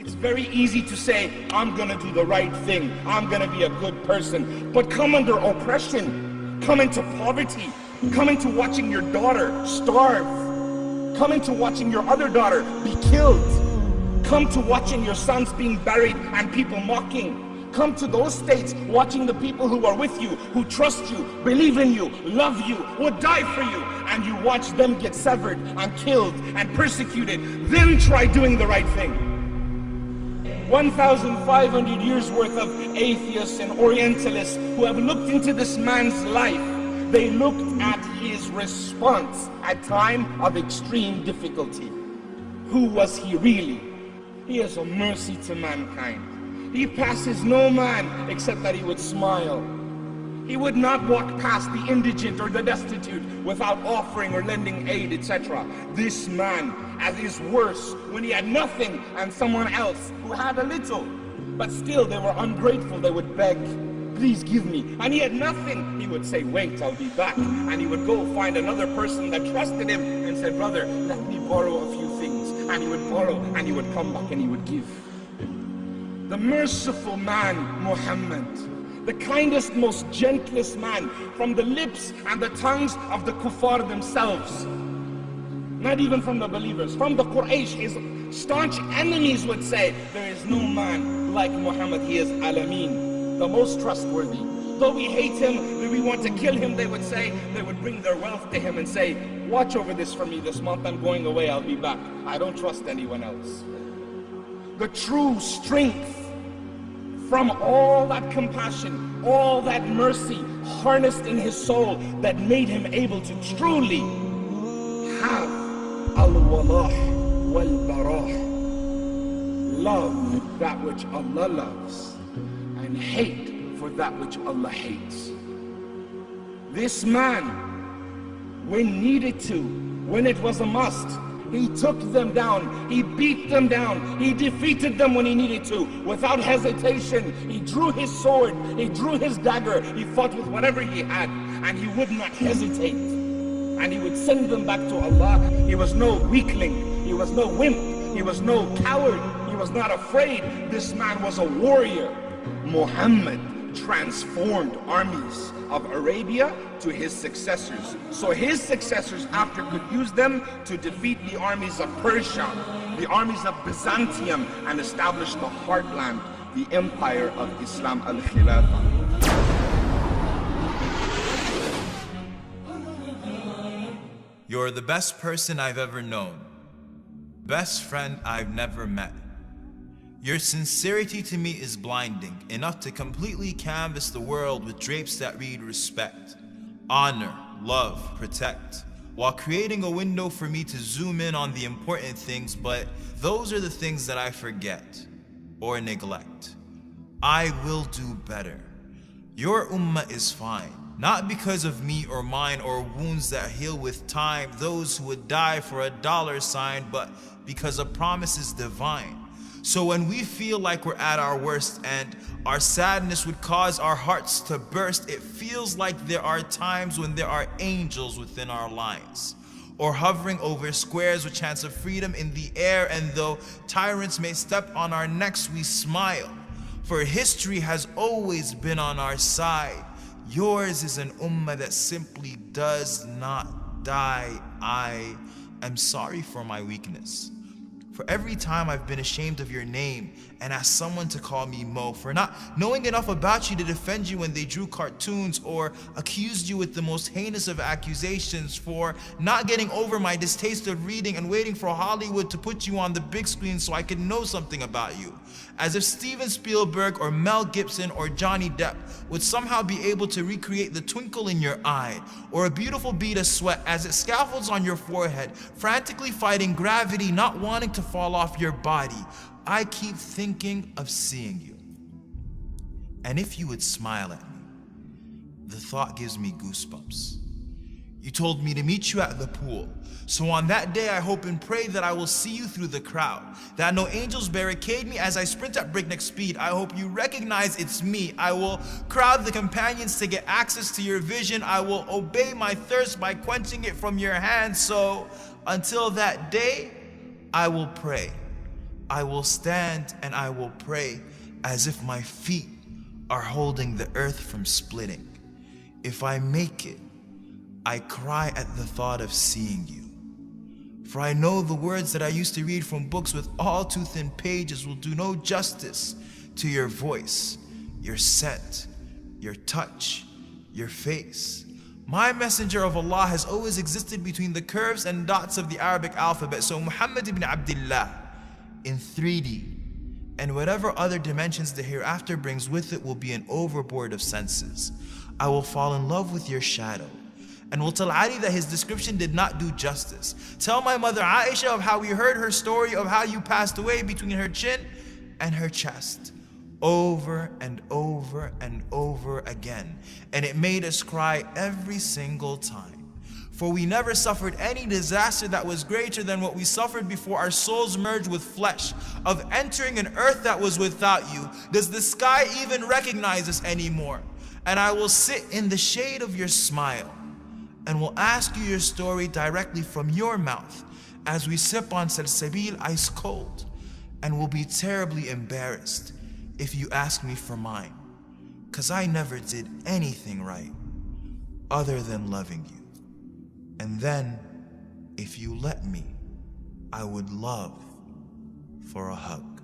It's very easy to say, I'm gonna do the right thing, I'm gonna be a good person, but come under oppression, come into poverty, come into watching your daughter starve, come into watching your other daughter be killed, come to watching your sons being buried and people mocking, come to those states watching the people who are with you, who trust you, believe in you, love you, would die for you, and you watch them get severed and killed and persecuted. Then try doing the right thing. 1,500 years worth of atheists and Orientalists who have looked into this man's life. They looked at his response at time of extreme difficulty. Who was he really? He is a mercy to mankind. He passes no man except that he would smile. He would not walk past the indigent or the destitute without offering or lending aid, etc. This man, as is worse, when he had nothing and someone else who had a little, but still they were ungrateful, they would beg, please give me. And he had nothing, he would say, wait, I'll be back. And he would go find another person that trusted him and said, brother, let me borrow a few things. And he would borrow and he would come back and he would give. The merciful man, Muhammad, the kindest, most gentlest man, from the lips and the tongues of the kuffar themselves, not even from the believers, from the Quraysh, his staunch enemies would say, there is no man like Muhammad, he is Alameen, the most trustworthy. Though we hate him, though we want to kill him, they would say, they would bring their wealth to him and say, watch over this for me this month, I'm going away, I'll be back. I don't trust anyone else. The true strength from all that compassion, all that mercy harnessed in his soul that made him able to truly have al-walah wal-barah, love that which Allah loves and hate for that which Allah hates. This man, when needed to, when it was a must, he took them down, he beat them down, he defeated them when he needed to, without hesitation. He drew his sword, he drew his dagger, he fought with whatever he had, and he would not hesitate. And he would send them back to Allah. He was no weakling, he was no wimp, he was no coward, he was not afraid. This man was a warrior. Muhammad transformed armies of Arabia to his successors. So his successors after could use them to defeat the armies of Persia, the armies of Byzantium, and establish the heartland, the empire of Islam al-Khilafah. You're the best person I've ever known, best friend I've never met. Your sincerity to me is blinding, enough to completely canvas the world with drapes that read respect, honor, love, protect, while creating a window for me to zoom in on the important things, but those are the things that I forget or neglect. I will do better. Your ummah is fine, not because of me or mine or wounds that heal with time, those who would die for a dollar sign, but because a promise is divine. So when we feel like we're at our worst and our sadness would cause our hearts to burst, it feels like there are times when there are angels within our lines, or hovering over squares with chance of freedom in the air, and though tyrants may step on our necks, we smile, for history has always been on our side. Yours is an ummah that simply does not die. I am sorry for my weakness. For every time I've been ashamed of your name and asked someone to call me Mo, for not knowing enough about you to defend you when they drew cartoons, or accused you with the most heinous of accusations, for not getting over my distaste of reading and waiting for Hollywood to put you on the big screen so I could know something about you. As if Steven Spielberg or Mel Gibson or Johnny Depp would somehow be able to recreate the twinkle in your eye, or a beautiful bead of sweat as it scaffolds on your forehead, frantically fighting gravity, not wanting to fall off your body. I keep thinking of seeing you. And if you would smile at me, the thought gives me goosebumps. You told me to meet you at the pool. So on that day, I hope and pray that I will see you through the crowd, that no angels barricade me as I sprint at breakneck speed. I hope you recognize it's me. I will crowd the companions to get access to your vision. I will obey my thirst by quenching it from your hand. So until that day, I will pray I will stand and I will pray as if my feet are holding the earth from splitting. If I make it, I cry at the thought of seeing you. For I know the words that I used to read from books with all too thin pages will do no justice to your voice, your scent, your touch, your face. My messenger of Allah has always existed between the curves and dots of the Arabic alphabet. So Muhammad ibn Abdullah in 3D and whatever other dimensions the hereafter brings with it will be an overboard of senses. I will fall in love with your shadow and will tell Ali that his description did not do justice. Tell my mother Aisha of how we heard her story of how you passed away between her chin and her chest, over and over and over again, and it made us cry every single time. For we never suffered any disaster that was greater than what we suffered before our souls merged with flesh, of entering an earth that was without you. Does the sky even recognize us anymore? And I will sit in the shade of your smile and will ask you your story directly from your mouth as we sip on salsabil ice cold, and will be terribly embarrassed if you ask me for mine, 'cause I never did anything right other than loving you. And then, if you let me, I would love for a hug.